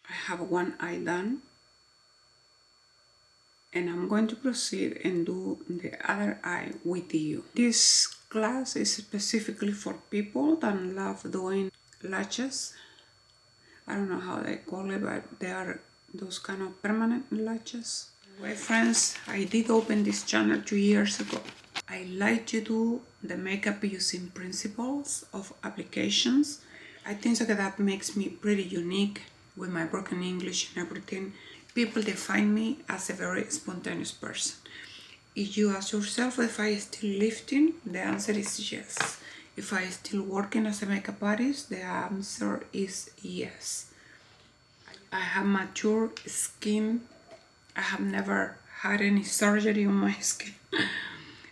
I have one eye done, and I'm going to proceed and do the other eye with you. This class is specifically for people that love doing lashes. I don't know how they call it, but they are those kind of permanent lashes. Anyway, friends, I did open this channel 2 years ago. I like to do the makeup using principles of applications. I think so that makes me pretty unique with my broken English and everything. People define me as a very spontaneous person. If you ask yourself if I still lifting, the answer is yes. If I still working as a makeup artist, the answer is yes. I have mature skin. I have never had any surgery on my skin.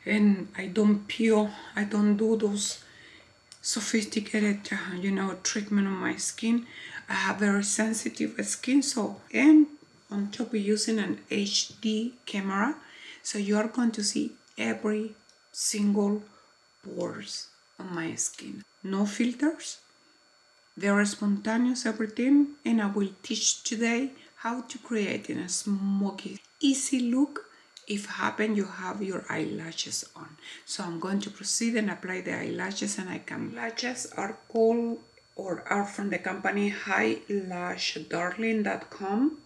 And I don't peel, I don't do those sophisticated, treatment on my skin. I have very sensitive skin, so, and on top of using an HD camera, so you are going to see every single pores on my skin. No filters, very spontaneous everything, and I will teach today how to create a smoky, easy look if happen you have your eyelashes on. So I'm going to proceed and apply the eyelashes, and I can. Lashes are called or are from the company HighLashDarling.com,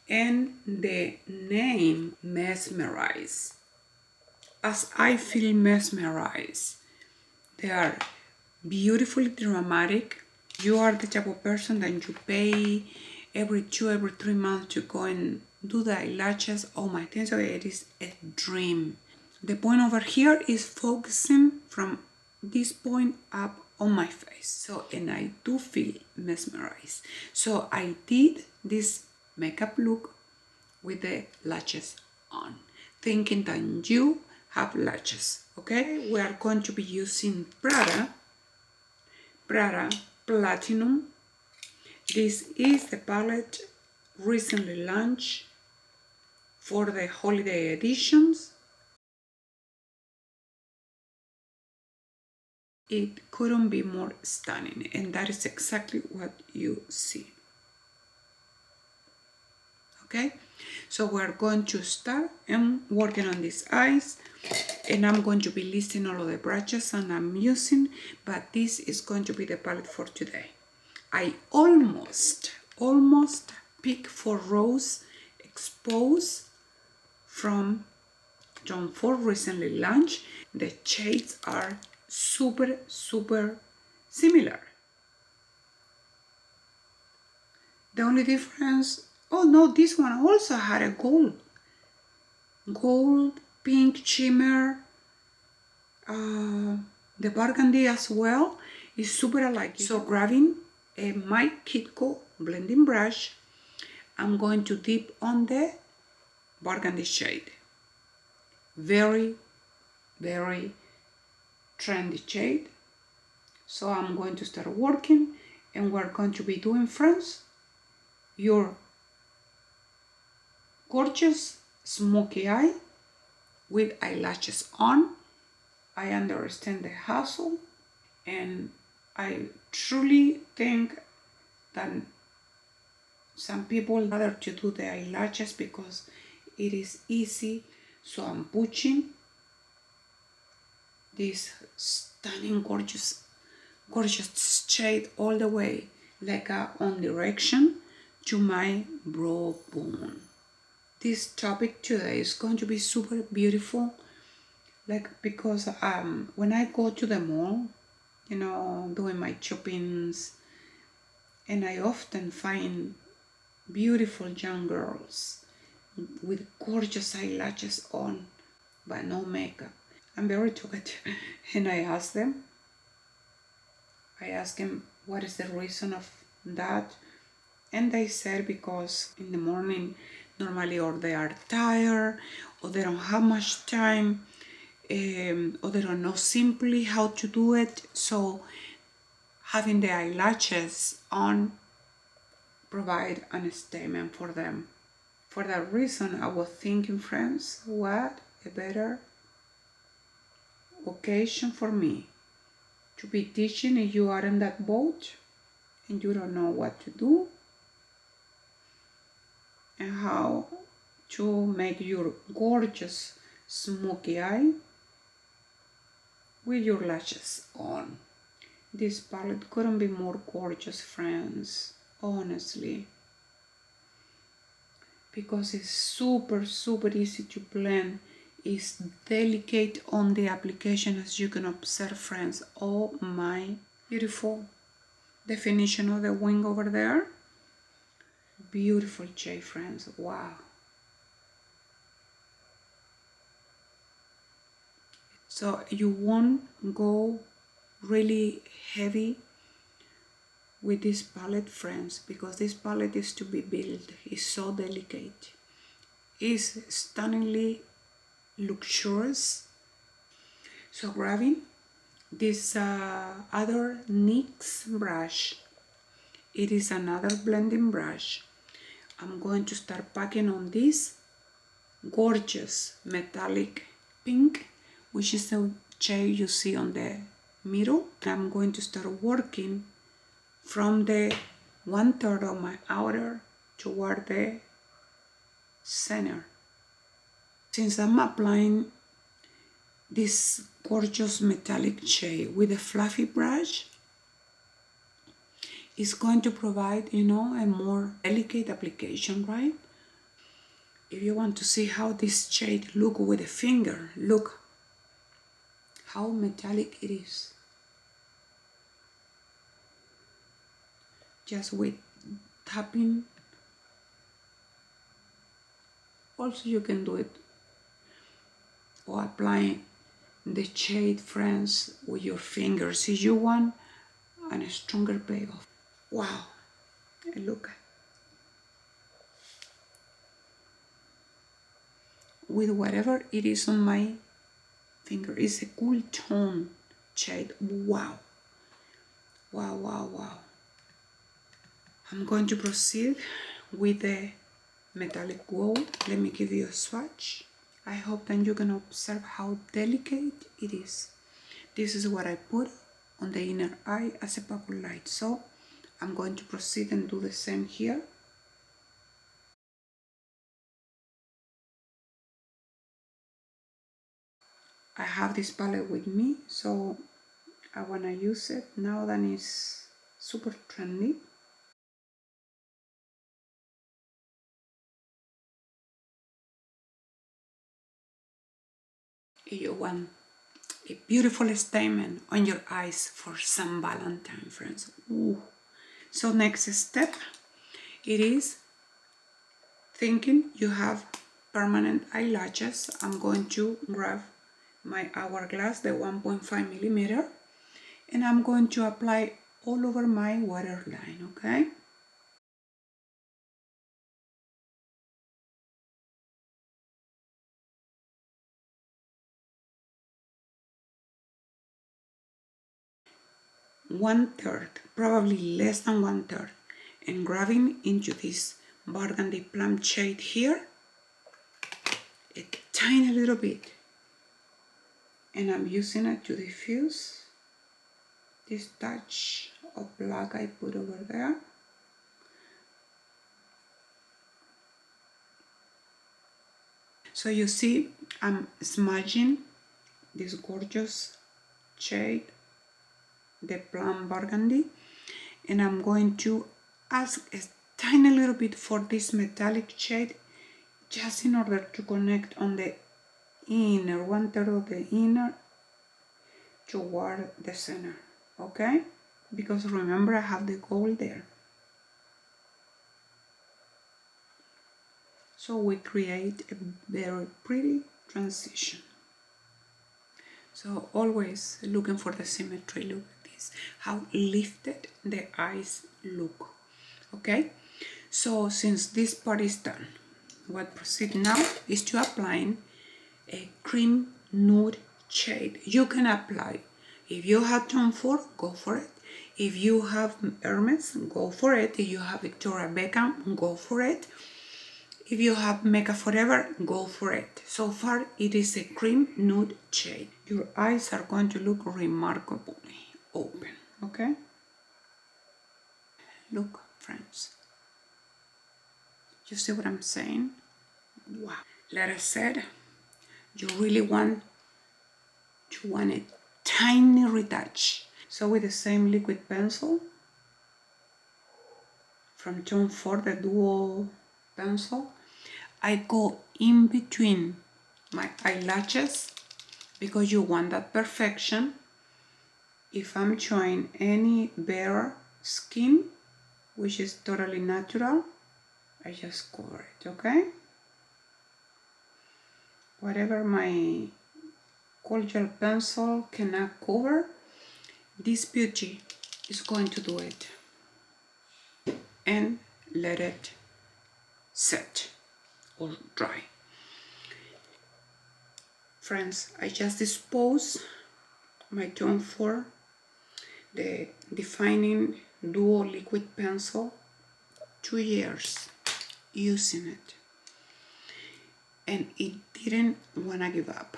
and the name Mesmerize. As I feel mesmerized, they are beautifully dramatic. You are the type of person that you pay every 3 months to go and do the eyelashes. Oh my thing, so it is a dream. The point over here is focusing from this point up on my face. So, and I do feel mesmerized. So I did this makeup look with the lashes on, thinking that you have lashes. Okay, we are going to be using Prada Platinum. This is the palette recently launched for the holiday editions. It couldn't be more stunning, and that is exactly what you see. Okay, so we're going to start and working on these eyes, and I'm going to be listing all of the brushes and I'm using, but this is going to be the palette for today. I almost picked 4 Rose Expose from Tom Ford recently launched. The shades are super similar. The only difference, oh no, this one also had a gold pink shimmer. The burgundy as well is super alike. So grabbing my Kitco blending brush, I'm going to dip on the burgundy shade. Very trendy shade. So I'm going to start working, and we're going to be doing, friends, your gorgeous smoky eye with eyelashes on. I understand the hassle, and I truly think that some people rather to do the eyelashes because it is easy. So I'm pushing this stunning gorgeous shade all the way like a on direction to my brow bone. This topic today is going to be super beautiful, like, because when I go to the mall, doing my shoppings, and I often find beautiful young girls with gorgeous eyelashes on but no makeup. I'm very talkative and I ask them what is the reason of that, and they said because in the morning normally, or they are tired, or they don't have much time, or they don't know simply how to do it. So having the eyelashes on provide a statement for them. For that reason, I was thinking, friends, what a better occasion for me to be teaching if you are in that boat and you don't know what to do. and how to make your gorgeous smoky eye with your lashes on. This palette couldn't be more gorgeous, friends, honestly, because it's super easy to blend. It's delicate on the application, as you can observe, friends. Oh my, beautiful definition of the wing over there. Beautiful shade, friends. Wow. So you won't go really heavy with this palette, friends, because this palette is to be built. It's so delicate. It's stunningly luxurious. So grabbing this other NYX brush, it is another blending brush. I'm going to start packing on this gorgeous metallic pink, which is the shade you see on the middle. I'm going to start working from the 1/3 of my outer toward the center. Since I'm applying this gorgeous metallic shade with a fluffy brush, it's going to provide, you know, a more delicate application, right? If you want to see how this shade look with a finger, look how metallic it is. Just with tapping. Also you can do it or applying the shade, friends, with your fingers if you want a stronger payoff. Wow, look. With whatever it is on my finger, it's a cool tone shade. Wow. Wow, wow, wow. I'm going to proceed with the metallic gold. Let me give you a swatch. I hope that you can observe how delicate it is. This is what I put on the inner eye as a purple light. So I'm going to proceed and do the same here. I have this palette with me, so I want to use it now that it's super trendy. If you want a beautiful statement on your eyes for some Valentine, friends. Ooh. So next step, it is thinking you have permanent eyelashes. I'm going to grab my hourglass, the 1.5 millimeter, and I'm going to apply all over my waterline, okay? One third, probably less than 1/3, and grabbing into this burgundy plum shade here, a tiny little bit, and I'm using it to diffuse this touch of black I put over there. So you see, I'm smudging this gorgeous shade, the plum burgundy, and I'm going to ask a tiny little bit for this metallic shade, just in order to connect on the inner 1/3 of the inner toward the center, okay? Because remember, I have the gold there. So we create a very pretty transition. So always looking for the symmetry. Look at this, how lifted the eyes look, okay? So since this part is done, what proceed now is to applying a cream nude shade. You can apply, if you have Tom Ford, go for it. If you have Hermes, go for it. If you have Victoria Beckham, go for it. If you have Makeup Forever, go for it. So far, it is a cream nude shade. Your eyes are going to look remarkably open, okay? Look, friends. You see what I'm saying? Wow. Like I said, you really want a tiny retouch. So with the same liquid pencil from Tone 4, the dual pencil, I go in between my eyelashes because you want that perfection. If I'm showing any bare skin, which is totally natural, I just cover it, okay? Whatever my cold gel pencil cannot cover, this beauty is going to do it. And let it set or dry. Friends, I just disposed my Tone 4, the defining duo liquid pencil, 2 years using it, and it didn't want to give up.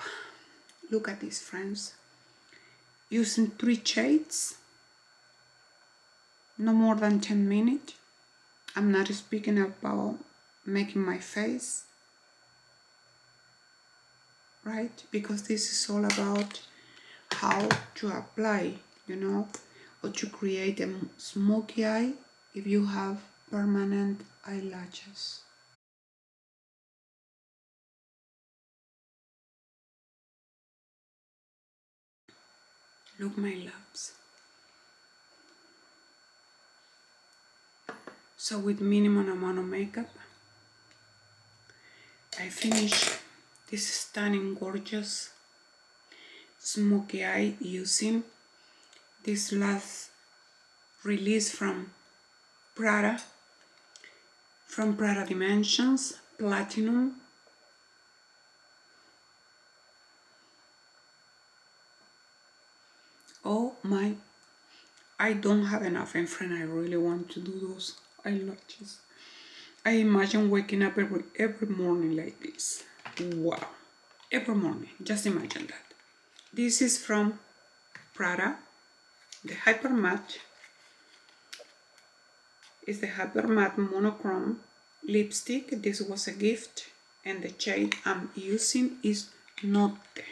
Look at this, friends. Using 3 shades, no more than 10 minutes. I'm not speaking about making my face, right? Because this is all about how to apply, you know, or to create a smoky eye if you have permanent eyelashes. Look, my loves. So with minimum amount of makeup, I finished this stunning, gorgeous smoky eye using this last release from PRADA, from PRADA Dimensions, Platinum. Oh my, I don't have enough, and friend, I really want to do those eyelashes. I imagine waking up every morning like this. Wow, every morning, just imagine that. This is from PRADA, the Hyper Matte. Is the Hyper Matte Monochrome lipstick. This was a gift, and the shade I'm using is Notte,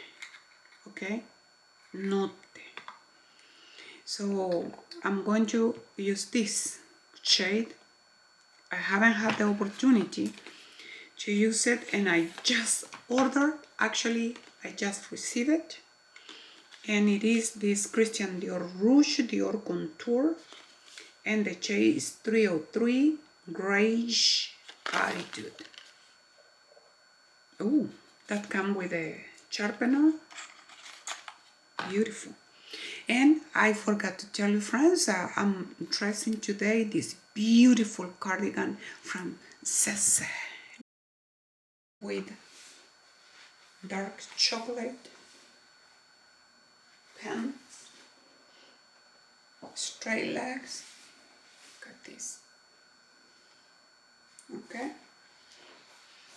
okay? Notte. So I'm going to use this shade. I haven't had the opportunity to use it, and I just ordered, actually I just received it, and it is this Christian Dior Rouge Dior Contour, and the shade is 303 Grayish Attitude. Oh, that comes with a sharpener. Beautiful. And I forgot to tell you, friends, I'm dressing today this beautiful cardigan from Cece with dark chocolate pants, straight legs. Look at this. Okay.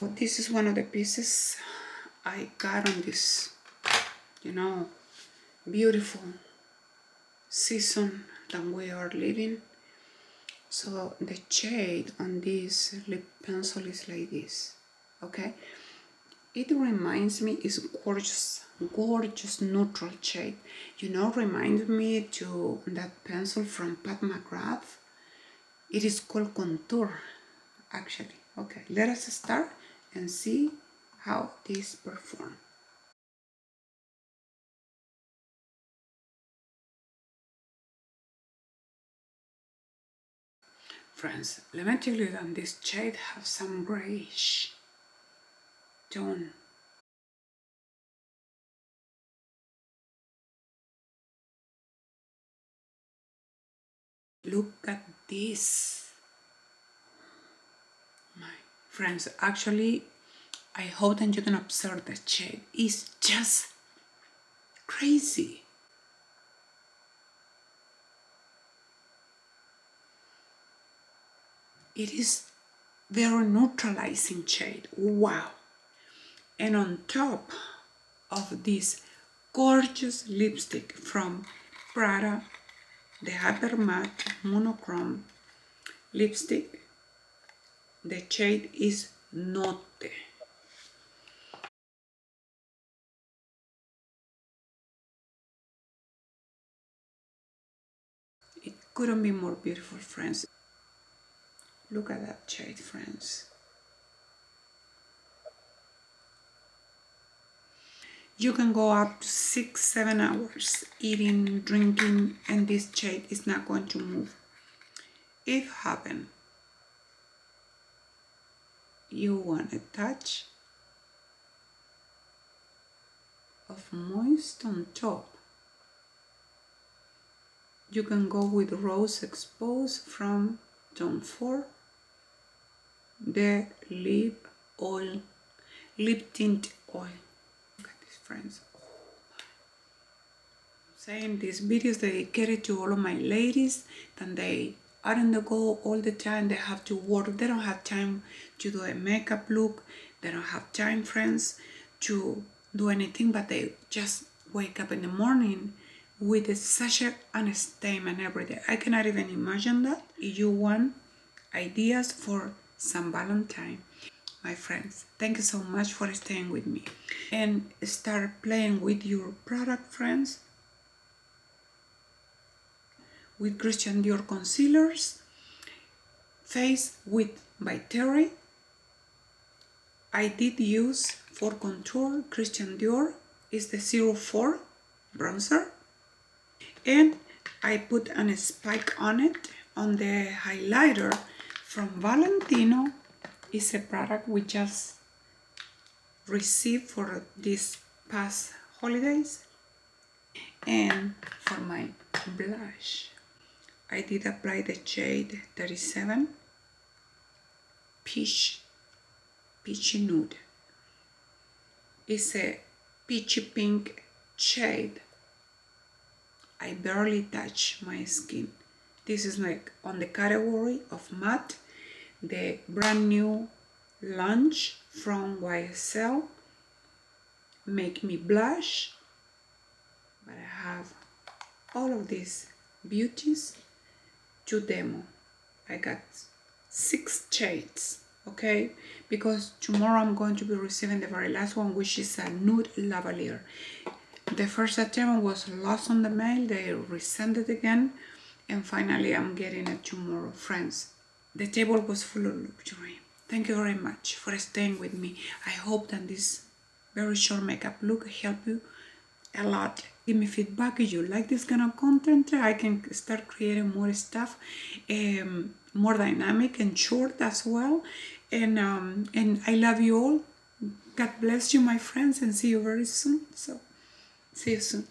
Well, this is one of the pieces I got on this, you know, beautiful season that we are living. So the shade on this lip pencil is like this, okay? It reminds me, it's gorgeous, gorgeous neutral shade. You know, reminds me to that pencil from Pat McGrath. It is called Contour, actually. Okay, let us start and see how this performs. Friends, let me tell you that this shade has some grayish tone. Look at this. My friends, actually, I hope that you can observe the shade. It's just crazy. It is very neutralizing shade. Wow. And on top of this gorgeous lipstick from Prada, the Hyper Matte Monochrome lipstick, The shade is Note. It couldn't be more beautiful, friends. Look at that shade, friends. You can go up to 6-7 hours eating, drinking, and this shade is not going to move. If happen, you want a touch of moist on top, you can go with Rose Expose from Tone 4, the lip oil, lip tint oil. Look at this, friends. Saying this video is dedicated to all of my ladies that they are on the go all the time. They have to work. They don't have time to do a makeup look. They don't have time, friends, to do anything, but they just wake up in the morning with a sachet and a statement every day. I cannot even imagine that. If you want ideas for San Valentine, my friends, thank you so much for staying with me and start playing with your product, friends. With Christian Dior concealers, Face with by Terry. I did use for contour Christian Dior is the 04 bronzer, and I put a spike on it on the highlighter from Valentino. It's a product we just received for these past holidays. And for my blush, I did apply the shade 37 Peachy Nude. It's a peachy pink shade. I barely touch my skin. This is like on the category of matte, the brand new launch from YSL. Make me blush, but I have all of these beauties to demo. I got 6 shades, okay, because tomorrow I'm going to be receiving the very last one, which is a nude lavalier. The first attempt was lost on the mail. They resent it again, and finally I'm getting it tomorrow, friends. The table was full of luxury. Thank you very much for staying with me. I hope that this very short makeup look helped you a lot. Give me feedback if you like this kind of content. I can start creating more stuff, more dynamic and short as well. And I love you all. God bless you, my friends, and see you very soon. So see you soon.